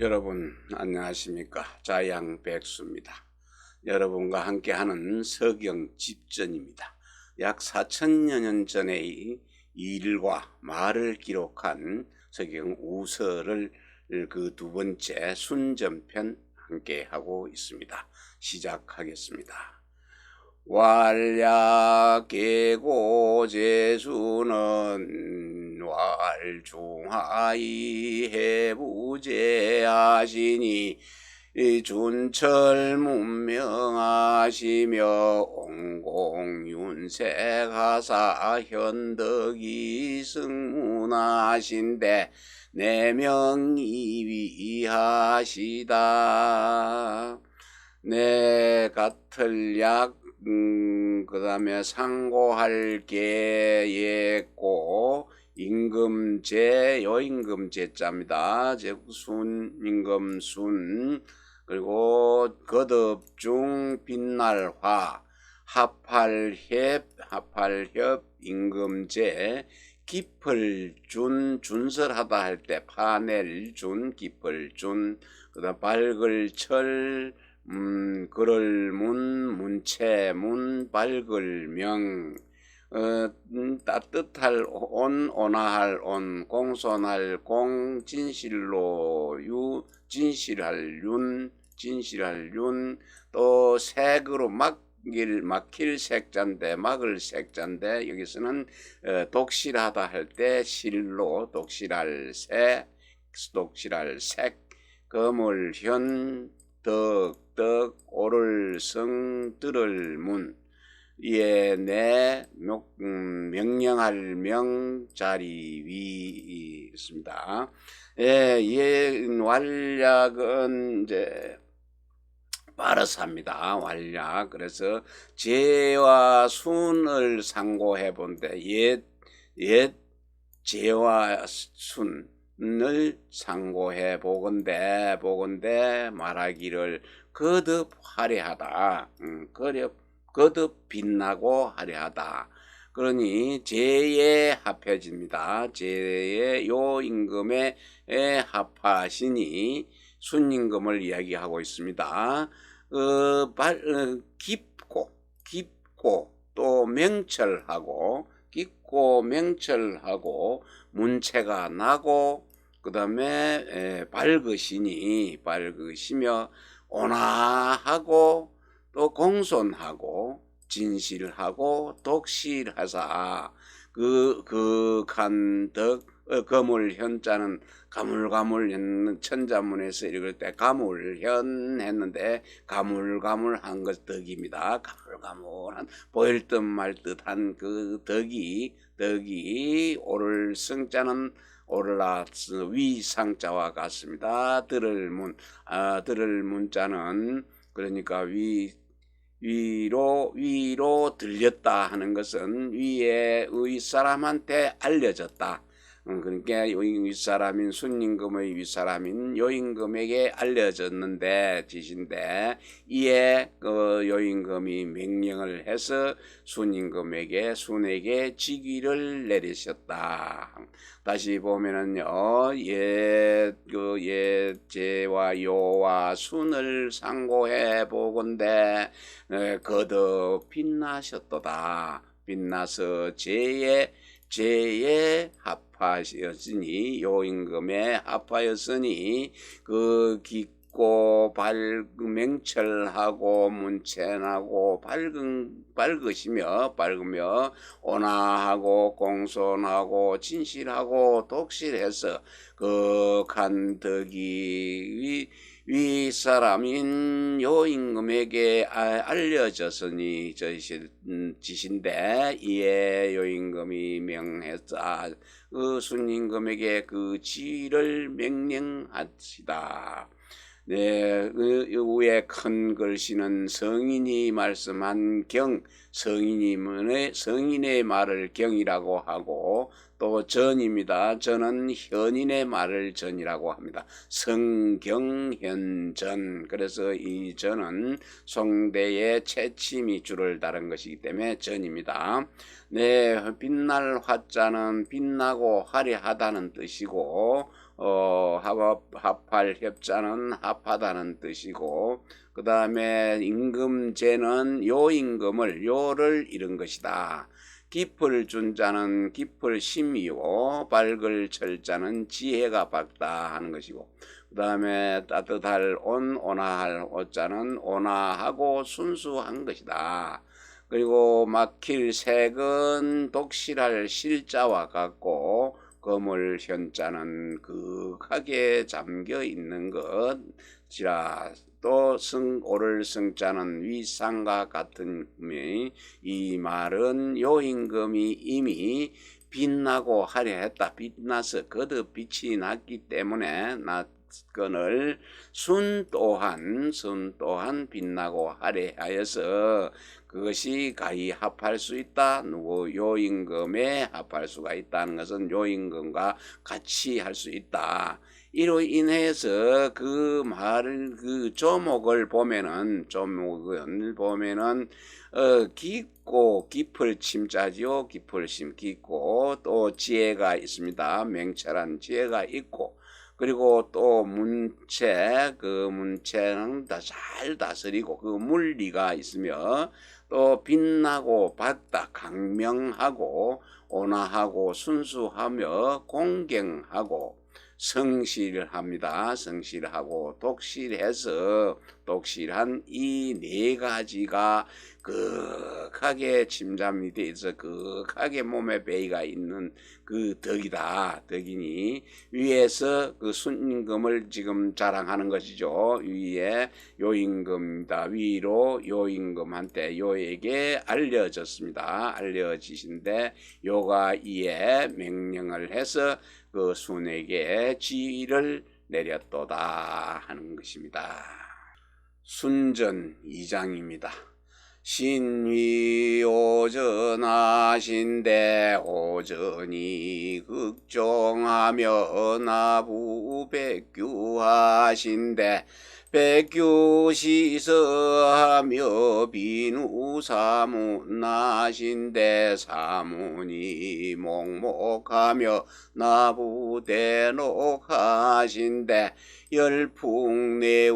여러분 안녕하십니까? 자양백수입니다. 여러분과 함께하는 서경 집전입니다. 약 4천여 년 전의 일과 말을 기록한 서경 우서를 그 두 번째 순전편 함께하고 있습니다. 시작하겠습니다. 왈약계고제수는 왈중하이 해부제하시니 준철문명하시며 옹공윤색하사 현덕이 승문하신데 내명이위하시다. 내 같을 약 그 다음에 상고할 계였고 임금제 여임금제자입니다. 제순 임금순 그리고 거듭중 빛날화 합할협 임금제 기펄준 준설하다 할 때 파넬준 기펄준 그다음 밝을철 그럴문 문체문 밝을명 따뜻할 온 온화할 온 공손할 공 진실로 유 진실할 윤 또 색으로 막힐 색자인데 막을 색자인데 여기서는 독실하다 할 때 실로 독실할 색 거물현 덕 오를 성 들을 문 이에 내 명령할 명 자리 위 있습니다. 예, 왈약은 이제 빠르삽니다. 왈약. 그래서 제와 순을 상고해 본데 옛 제와 순을 상고해 보건대 말하기를 거듭 화려하다. 거듭 빛나고 화려하다. 그러니 제에 합해집니다. 제에 요 임금에 합하시니 순임금을 이야기하고 있습니다. 깊고 또 명철하고 깊고 명철하고 문체가 나고 그 다음에 밝으시며 온화하고 또 공손하고 진실하고 독실하사 그 간덕 거물 현자는 가물가물 천자문에서 읽을 때 가물현 했는데 가물가물한 것 덕입니다. 가물가물한 보일 듯 말 듯한 그 덕이 오를 성자는 오를라스 위상자와 같습니다. 들을 문자는 그러니까 위로 들렸다 하는 것은 위에 윗사람한테 알려졌다. 그러니까 윗사람인 순임금의 윗사람인 요임금에게 알려졌는데 지신데 이에 그 요임금이 명령을 해서 순에게 직위를 내리셨다. 다시 보면은요, 제와 요와 순을 상고해 보건대 거듭 빛나셨도다. 빛나서 제에 합하였으니 요임금에 합하였으니 그 깊고 명철하고 문체나고 밝으며 온화하고 공손하고 진실하고 독실해서 그 간덕이 윗사람인 요임금에게 알려졌으니 지신데 이에 요임금이 명했다. 그 순임금에게 그 지위를 명령하시다. 네, 그 위에 큰 글씨는 성인이 말씀한 성인의 말을 경이라고 하고 또 전입니다. 전은 현인의 말을 전이라고 합니다. 성경현전. 그래서 이 전은 송대의 채침이 줄을 다른 것이기 때문에 전입니다. 네, 빛날 화자는 빛나고 화려하다는 뜻이고 합할 협자는 합하다는 뜻이고, 그 다음에 임금제는 요임금을 요를 이룬 것이다. 깊을 준 자는 깊을 심이요 밝을 철자는 지혜가 밝다 하는 것이고, 그 다음에 따뜻할 온화할 오자는 온화하고 순수한 것이다. 그리고 막힐 색은 독실할 실자와 같고, 거물 현자는 극하게 잠겨 있는 것이라. 또 오를 승자는 위상과 같은 이 말은 요임금이 이미 빛나고 하려 했다. 빛나서 거듭 빛이 났기 때문에 났건을 순 또한 빛나고 하려 하여서 그것이 가히 합할 수 있다. 누구 요임금에 합할 수가 있다는 것은 요임금과 같이 할 수 있다. 이로 인해서 그 말을 그 조목을 보면은 깊고 깊을 침자지요. 깊을 심 깊고 또 지혜가 있습니다. 맹철한 지혜가 있고, 그리고 또 문체, 그 문체는 다 잘 다스리고 그 물리가 있으며, 또 빛나고 밝다, 강명하고 온화하고 순수하며 공경하고 성실합니다. 성실하고 독실한 이 네 가지가 극하게 침잠이 돼 있어 극하게 몸에 배이가 있는 그 덕이다. 덕이니 위에서 그 순임금을 지금 자랑하는 것이죠. 위에 요임금이다. 위로 요임금한테 요에게 알려졌습니다. 알려지신데 요가 이에 명령을 해서 그 순에게 지위를 내렸도다 하는 것입니다. 순전 2장입니다. 신위 오전하신대 오전이 극종하며 나부 백규하신대 백규 시서하며 비누 사문하신대 사문이 목목하며 나부 대녹하신대 열풍내우에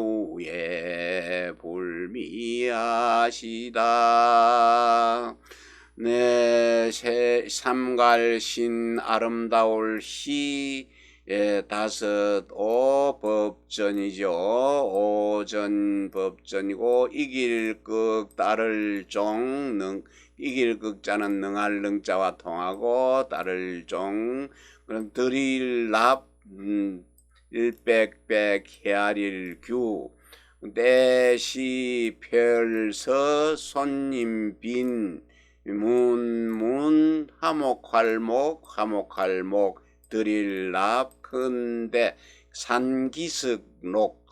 불미하시다. 네, 삼갈신 아름다울 희 다섯 법전이죠. 오전 법전이고 이길 극 따를 종 이길 극자는 능할 능자와 통하고 따를 종 그럼 드릴 납 일백백 헤아릴 규 대시 별서 손님 빈 문문 화목활목 드릴 납 큰데 산기슭록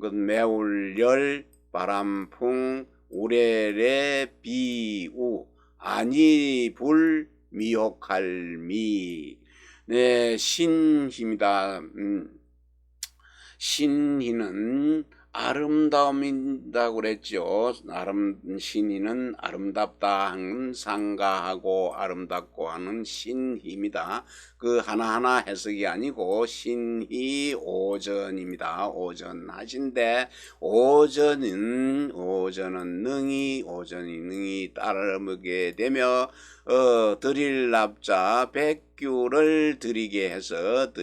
그 매울열 바람풍 우레레 비우 아니불 미혹할 네, 신희입니다. 신희는 아름다움이라고 그랬죠. 신희는 아름답다 하는 상가하고 아름답고 하는 신희입니다. 그 하나하나 해석이 아니고 신희 오전입니다. 오전 하신데 오전은 능히 따르게 되며 드릴 납자 백규를 드리게 했으면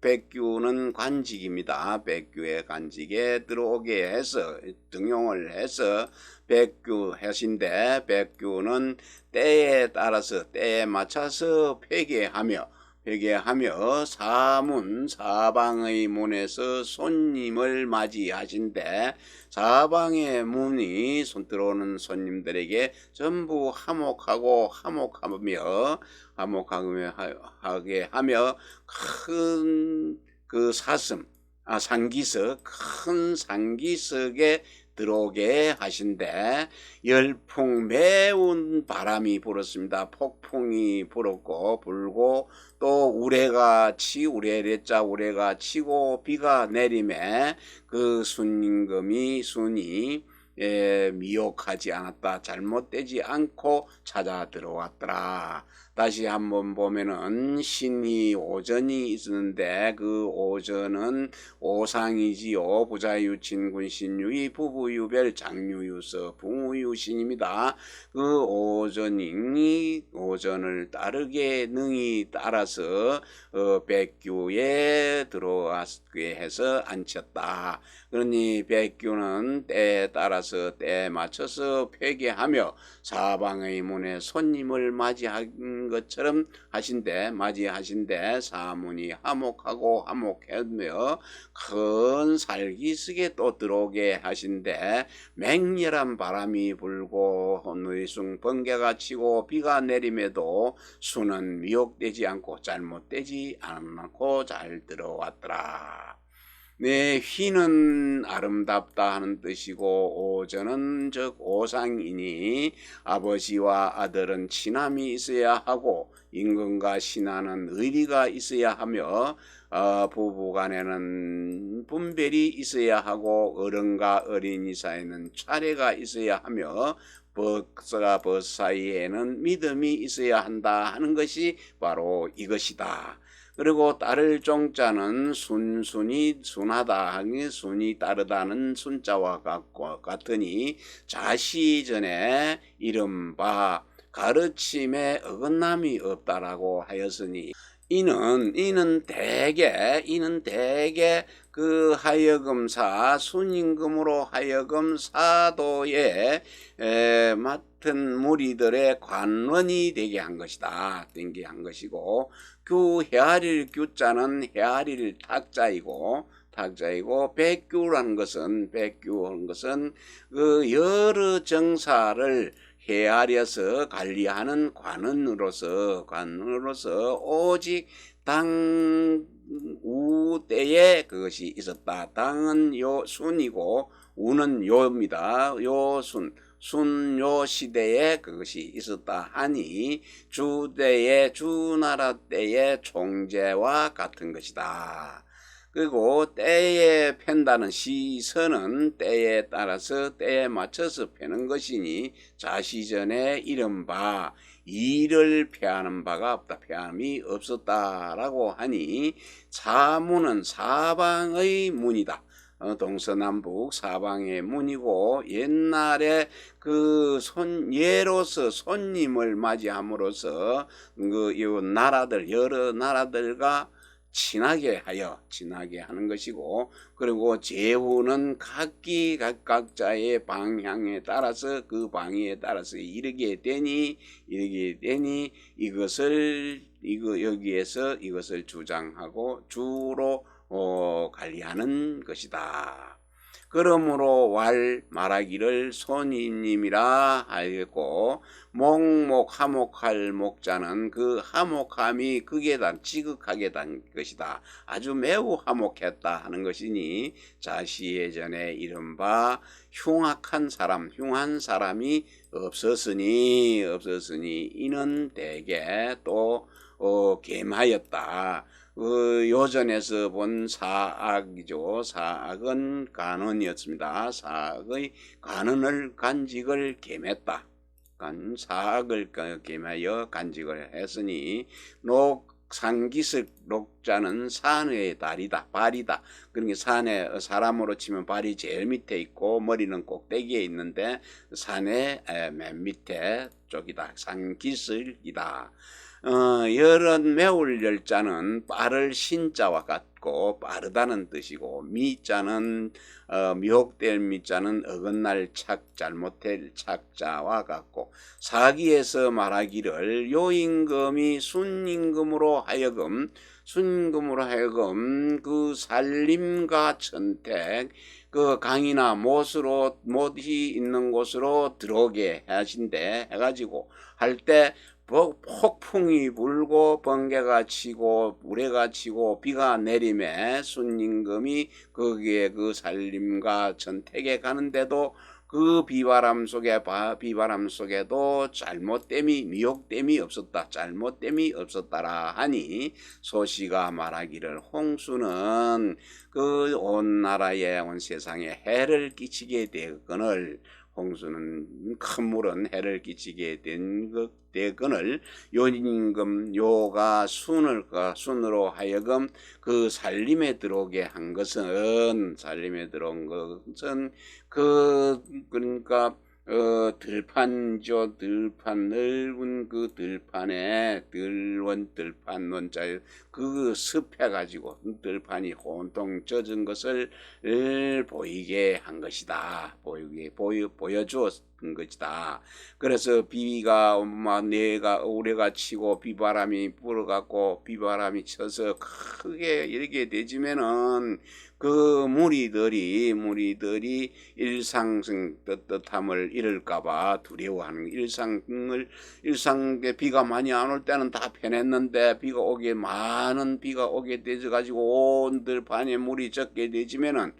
백규는 관직입니다. 백규의 관직에 들어오게 해서 등용을 해서 백규 하신데 백규는 때에 따라서 때에 맞춰서 회개하며 사방의 문에서 손님을 맞이하신데 사방의 문이 들어오는 손님들에게 전부 화목하며 큰 그 상기석 큰 상기석에 들어오게 하신데 열풍 매운 바람이 불었습니다. 폭풍이 불고 또 우레가 치고 비가 내림에 그 순이 미혹하지 않았다. 잘못되지 않고 찾아 들어왔더라. 다시 한번 보면은 신이 오전이 있었는데 그 오전은 오상이지요. 부자유친군 신유이 부부유별 장유유서 붕우유신입니다. 그 오전이 오전을 따르게 능히 따라서 백규에 들어왔게 해서 앉혔다. 그러니 백규는 때에 따라서 때에 맞춰서 회개하며 사방의 문에 손님을 맞이한 것처럼 맞이하신데 사문이 화목하고 화목하며 큰 살기 속에 또 들어오게 하신데 맹렬한 바람이 불고 느숭 번개가 치고 비가 내림에도 수는 미혹되지 않고 잘못되지 않고 잘 들어왔더라. 네, 휘는 아름답다 하는 뜻이고 오전은 즉 오상이니 아버지와 아들은 친함이 있어야 하고 임금과 신하는 의리가 있어야 하며 부부간에는 분별이 있어야 하고 어른과 어린이 사이에는 차례가 있어야 하며 벗과 벗 사이에는 믿음이 있어야 한다 하는 것이 바로 이것이다. 그리고 따를 종자는 순하다, 순이 따르다는 순자와 같으니 자시전에 이른바 가르침에 어긋남이 없다라고 하였으니 이는 대개 그 하여금 순임금으로 하여금 사도에 맡은 무리들의 관원이 되게 한 것이다. 되게 한 것이고 헤아릴 규자는 헤아릴 탁자이고 백규라는 것은 그 여러 정사를 헤아려서 관리하는 관원으로서 오직 당 우 때에 그것이 있었다. 당은 요 순이고 우는 요입니다. 순요 시대에 그것이 있었다 하니 주나라 때의 총재와 같은 것이다. 그리고 때에 팬다는 시선은 때에 따라서 때에 맞춰서 패는 것이니 자시전에 이른바 이를 패하는 바가 없다. 패함이 없었다라고 하니 사문은 사방의 문이다. 동서남북 사방의 문이고 옛날에 예로서 손님을 맞이함으로써 여러 나라들과 친하게 하는 것이고 그리고 제후는 각자의 방향에 따라서 그 방위에 따라서 이르게 되니 여기에서 이것을 주장하고 주로 관리하는 것이다. 그러므로 말하기를 손님이라 하였고 화목할 목자는 그 화목함이 지극하게 단 것이다. 아주 매우 화목했다 하는 것이니 자시예전에 이른바 흉한 사람이 없었으니 이는 대개 또 gem하였다. 요전에서 본 사악이죠. 사악은 간언이었습니다. 사악의 간직을 gem했다. 사악을 gem하여 간직을 했으니 상기석 녹자는 산의 발이다. 그러니까 산에 사람으로 치면 발이 제일 밑에 있고 머리는 꼭대기에 있는데 산의 맨 밑에 쪽이다. 상기석이다. 열은 매울 열자는 빠를 신자와 같고 빠르다는 뜻이고 미자는 미혹될 미자는 어긋날 잘못될 착자와 같고 사기에서 말하기를 요임금이 순임금으로 하여금 그 살림과 천택 그 강이나 못이 있는 곳으로 들어오게 하신대 해가지고 할 때 폭풍이 불고 번개가 치고 우레가 치고 비가 내림에 순임금이 거기에 그 살림과 전택에 가는데도 그 비바람 속에도 잘못됨이 미혹됨이 없었다. 잘못됨이 없었다라 하니 소시가 말하기를 홍수는 그 온 나라에 온 세상에 해를 끼치게 되거늘 홍수는 큰 물은 해를 끼치게 되거늘 요가 순으로 하여금 그 살림에 들어오게 한 것은 그러니까 들판이죠. 들판 넓은 그 들판에 들판 원자에 그 습해가지고 들판이 온통 젖은 것을 보이게 한 것이다. 보여주었던 것이다. 그래서 비가 우레가 치고 비바람이 불어갖고 비바람이 쳐서 크게 이렇게 되지면은 그 무리들이 일상성 떳떳함을 잃을까봐 두려워하는 일상에 비가 많이 안 올 때는 다 편했는데 많은 비가 오게 되져 가지고 온 들판에 물이 적게 되지면은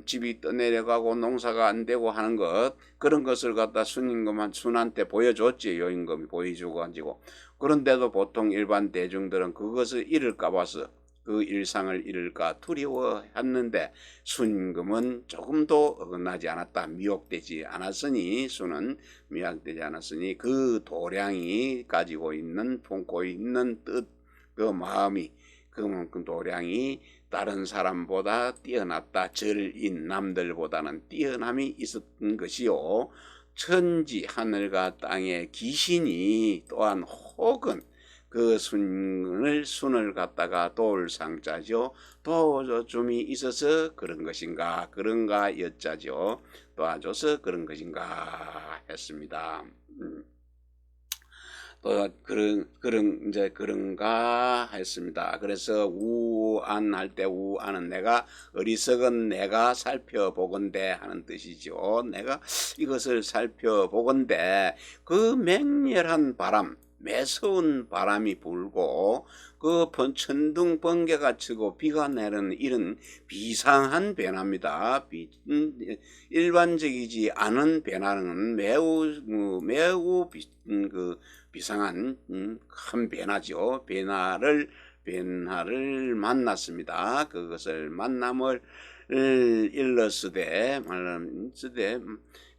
집이 떠내려가고 농사가 안 되고 하는 것 그런 것을 갖다 순한테 보여줬지. 요임금이 보여주고 가지고 그런데도 보통 일반 대중들은 그것을 잃을까 봐서 그 일상을 잃을까 두려워했는데 순임금은 조금도 어긋나지 않았다. 미혹되지 않았으니 그 도량이 품고 있는 뜻 그 마음이 그만큼 도량이 다른 사람보다 뛰어났다. 절인 남들보다는 뛰어남이 있었던 것이요. 천지 하늘과 땅의 귀신이 또한 혹은 그 순을 갖다가 도울 상자죠. 도와줌이 있어서 그런 것인가 그런가 여짜죠. 도와줘서 그런 것인가 했습니다. 또 그런가 했습니다. 그래서 우안할 때 우안은 내가 어리석은 내가 살펴보건대 하는 뜻이죠. 내가 이것을 살펴보건대 그 맹렬한 바람 매서운 바람이 불고 그 천둥 번개가 치고 비가 내리는 이런 비상한 변화입니다. 일반적이지 않은 변화는 매우 비상한 큰 변화죠. 변화를 만났습니다. 그것을 만남을 일러쓰되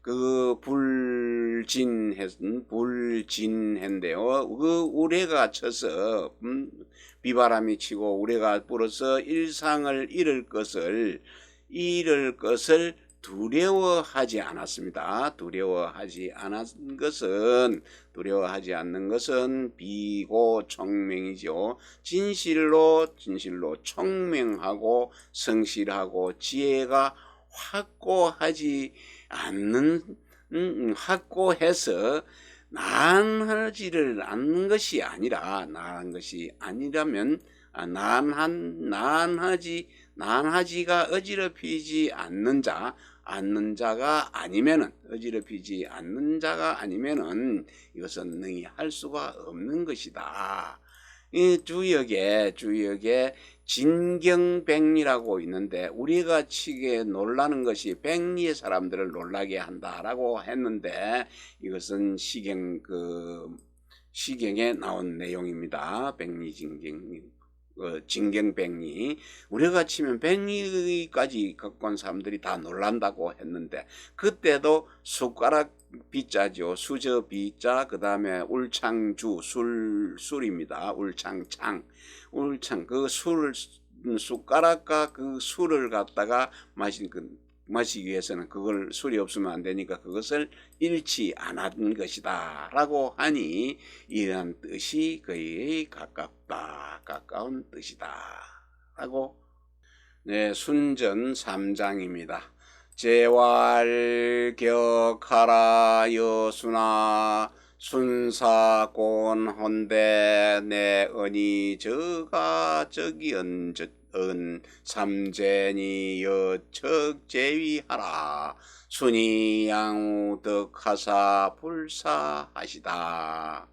그 불진했는데요. 그 우레가 쳐서 비바람이 치고 우레가 불어서 일상을 잃을 것을 두려워하지 않았습니다. 두려워하지 않는 것은 비고 총명이죠. 진실로 총명하고 성실하고 지혜가 확고해서 난하지를 않는 것이 아니라 난하지가 어지럽히지 않는 자가 아니면은 이것은 능히 할 수가 없는 것이다. 이 주역에 진경백리라고 있는데 우리가 치게 놀라는 것이 백리의 사람들을 놀라게 한다라고 했는데 이것은 시경에 나온 내용입니다. 진경백리 우리가 치면 백리까지 갖고 온 사람들이 다 놀란다고 했는데 그때도 숟가락 비자죠. 수저 비자 그 다음에 울창주 술입니다. 울창 그 숟가락과 그 술을 갖다가 마시기 위해서는 그걸 술이 없으면 안 되니까 그것을 잃지 않은 것이다 라고 하니 이러한 뜻이 거의 가까운 뜻이다 라고 순전 3장입니다. 제왈격하라 여순아 순사곤헌대 내 은이 저가 저기언 삼재니 여척제위하라 순이 양우덕하사 불사하시다.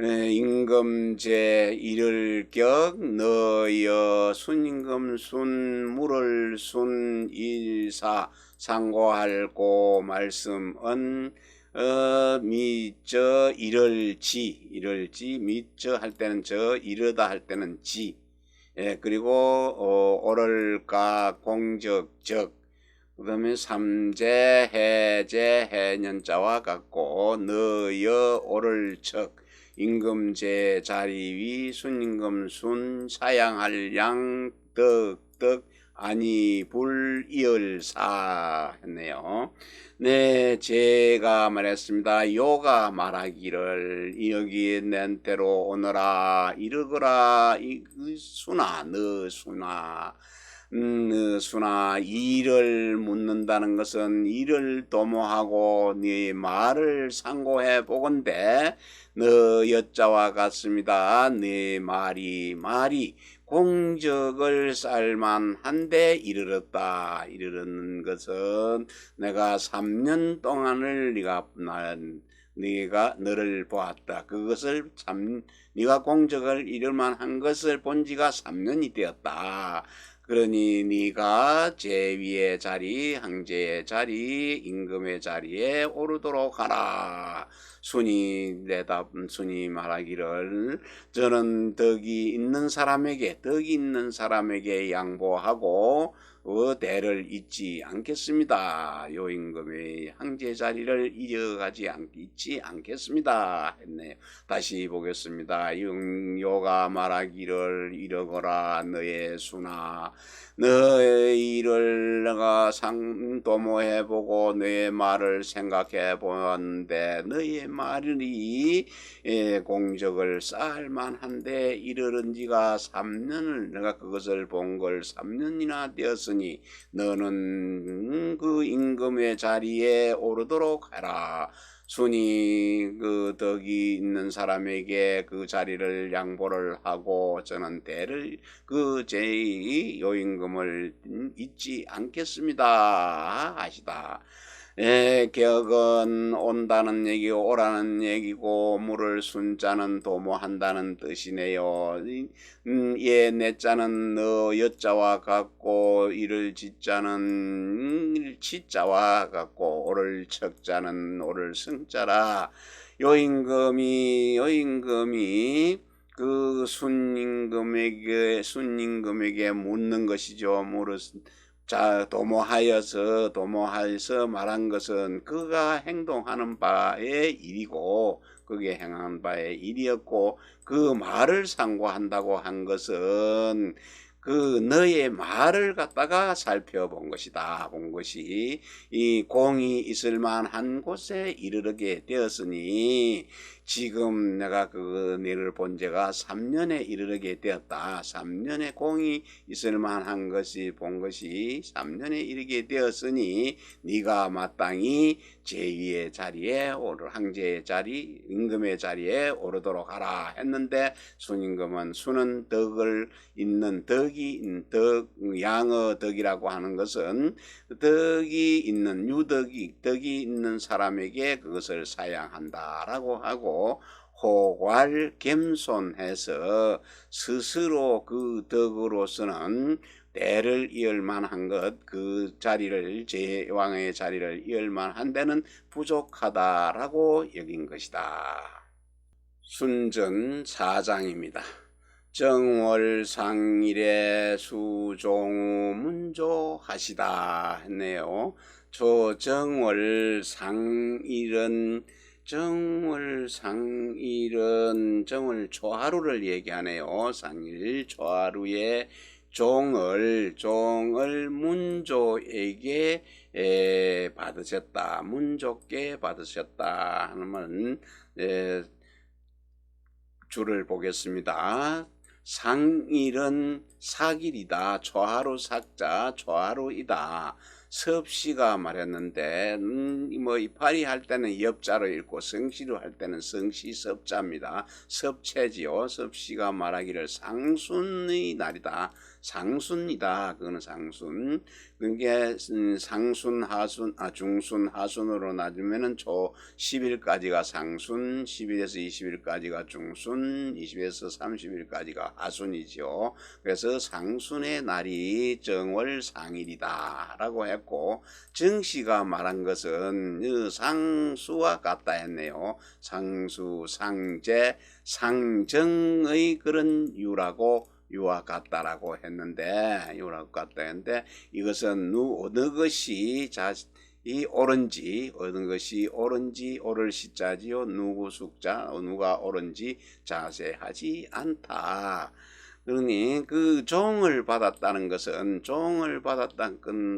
임금제 이를 격 너여 순임금 순물을 순일사 상고할고 말씀은 미저 이럴지 미저 할 때는 저 이르다 할 때는 지 그리고 오를까 공적적 그 다음에 삼재 해제 해년자와 같고 너여 오를척 임금제 자리위 순임금 순 사양할 양 덕덕 아니 불이을사 했네요. 네, 제가 말했습니다. 요가 말하기를 여기 낸 대로 오너라 이르거라 수나 너 수나 수나 이를 묻는다는 것은 이를 도모하고 네 말을 상고해 보건대 너 여자와 같습니다. 네 말이 공적을 쌀만한데 이르렀다. 이르는 것은 내가 3년 동안을 네가 너를 보았다. 그것을 네가 공적을 이룰 만한 것을 본 지가 3년이 되었다. 그러니 네가 제위의 자리, 황제의 자리, 임금의 자리에 오르도록 하라. 순이 말하기를 저는 덕이 있는 사람에게 양보하고 대를 잊지 않겠습니다. 요 임금의 황제 자리를 잊지 않겠습니다. 했네요. 다시 보겠습니다. 요가 말하기를 이러거라 너의 수나 너의 일을 내가 도모해보고 너의 말을 생각해보는데 너의 말이 공적을 쌓을만한데 이르는 지가 3년을 내가 그것을 본 걸 3년이나 되었으니 너는 그 임금의 자리에 오르도록 하라. 순이 그 덕이 있는 사람에게 그 자리를 양보를 하고 저는 대를 그 제 요임금을 잊지 않겠습니다 하시다. 격은 온다는 얘기고 오라는 얘기고 물을 순자는 도모한다는 뜻이네요. 내 자는 너 여자와 같고 이를 지자는 치자와 같고 오를 척자는 오를 승자라. 요임금이 그 순임금에게 묻는 것이죠. 도모하여서 말한 것은 그가 행동하는 바의 일이고 그게 행한 바의 일이었고 그 말을 상고한다고 한 것은 그 너의 말을 갖다가 살펴본 것이다. 본 것이 이 공이 있을 만한 곳에 이르게 되었으니 지금 내가 그 너를 본 제가 3년에 이르게 되었다. 3년에 공이 있을 만한 것이 본 것이 3년에 이르게 되었으니 네가 마땅히 제2의 자리에 황제의 자리, 임금의 자리에 오르도록 하라 했는데 순임금은 수는 덕을 있는 양어 덕이라고 하는 것은 덕이 있는 덕이 있는 사람에게 그것을 사양한다라고 하고 호괄 겸손해서 스스로 그 덕으로서는 대를 이을 만한 것, 그 자리를 제왕의 자리를 이을 만한 데는 부족하다라고 여긴 것이다. 순전 4장입니다. 정월상일에 수종우 문조하시다 했네요. 정월 초하루를 얘기하네요. 상일 초하루에 종을 문조에게 받으셨다. 문조께 받으셨다 하는 줄을 보겠습니다. 상일은 사길이다. 초하루 삭자 초하루이다. 섭씨가 말했는데 이파리 할 때는 엽자로 읽고 성시로 할 때는 성시 섭자입니다. 섭체지요. 섭씨가 말하기를 상순의 날이다. 상순이다. 그거는 상순. 그게 상순, 하순, 중순, 하순으로 나누면은 초 10일까지가 상순, 10일에서 20일까지가 중순, 20에서 30일까지가 하순이죠. 그래서 상순의 날이 정월 상일이다라고 했고, 정씨가 말한 것은 상수와 같다 했네요. 상수, 상제, 상정의 그런 유와 같다라고 했는데, 이것은 어느 것이 옳은지, 어느 것이 옳은지, 옳을 시자지요. 누구 숙자, 누가 옳은지 자세하지 않다. 그러니 그 종을 받았다는 것은,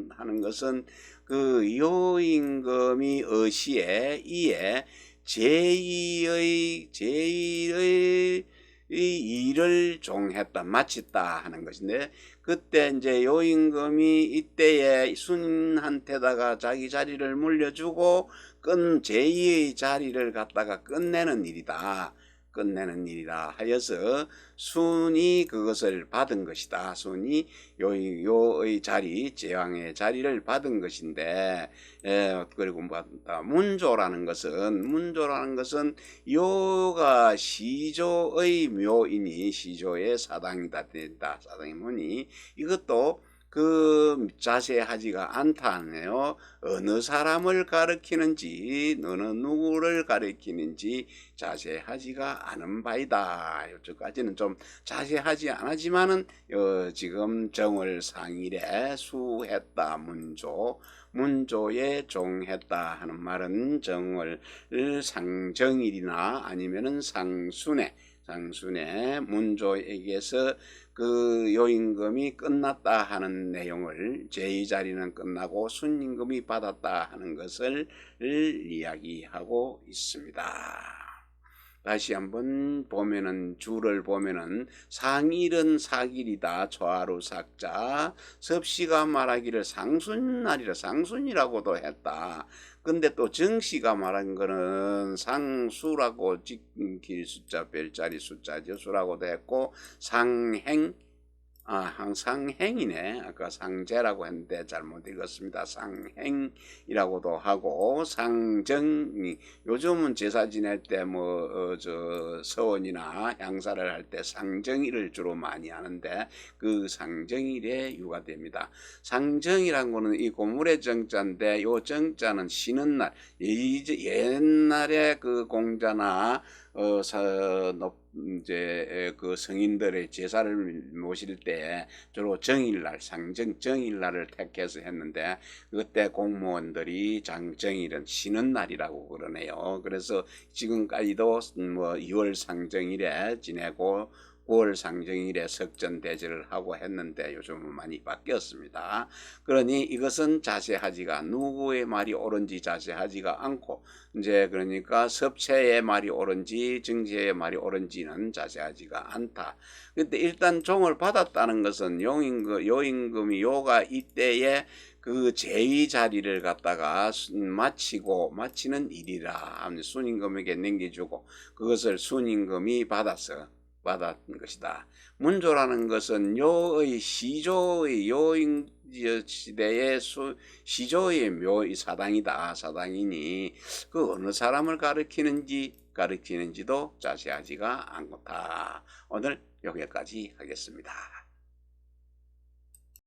하는 것은 그 요임금이 어시에 이에 제2의 이 일을 종했다, 마쳤다 하는 것인데, 그때 이제 요임금이 이때에 순한테다가 자기 자리를 물려주고 제2의 자리를 갖다가 끝내는 일이다 하여서 순이 그것을 받은 것이다. 순이 요의 자리, 제왕의 자리를 받은 것인데, 그리고 문조라는 것은 요가 시조의 묘이니 시조의 사당이다 된다. 사당이무니 이것도 그 자세하지가 않다네요. 어느 사람을 가리키는지, 어느 누구를 가리키는지 자세하지가 않은 바이다. 이쪽까지는 좀 자세하지 않았지만은 지금 정월 상일에 수했다 문조에 종했다 하는 말은 정월 상정일이나 아니면은 상순에 문조에게서 그 요임금이 끝났다 하는 내용을, 제2자리는 끝나고 순임금이 받았다 하는 것을 이야기하고 있습니다. 다시 한번 보면은 주를 보면은 상일은 사길이다. 초하루 삭자. 섭씨가 말하기를 상순날이라 상순이라고도 했다. 근데 또 정씨가 말한 거는 상수라고 길 숫자 별자리 숫자죠. 수라고도 했고, 상행, 상행이네. 아까 상제라고 했는데 잘못 읽었습니다. 상행이라고도 하고, 상정이, 요즘은 제사 지낼 때 서원이나 향사를 할 때 상정일을 주로 많이 하는데, 그 상정일에 유가됩니다. 상정이란 거는 이 고물의 정자인데, 요 정자는 쉬는 날, 옛날에 그 공자나 이제 그 성인들의 제사를 모실 때 주로 정일날, 정일날을 택해서 했는데, 그때 공무원들이 정일은 쉬는 날이라고 그러네요. 그래서 지금까지도 2월 상정일에 지내고 9월 상정일에 석전대제를 하고 했는데 요즘은 많이 바뀌었습니다. 그러니 이것은 자세하지가, 누구의 말이 옳은지 자세하지가 않고, 이제 그러니까 섭체의 말이 옳은지 정제의 말이 옳은지는 자세하지가 않다. 근데 일단 종을 받았다는 것은 요임금이 요가 이때에 그 제2 자리를 갖다가 마치는 일이라 순임금에게 넘겨주고, 그것을 순임금이 받은 것이다. 문조라는 것은 요의 시조의 요인 시대의 시조의 묘의 사당이니 그 어느 사람을 가리키는지도 자세하지가 않다. 오늘 여기까지 하겠습니다.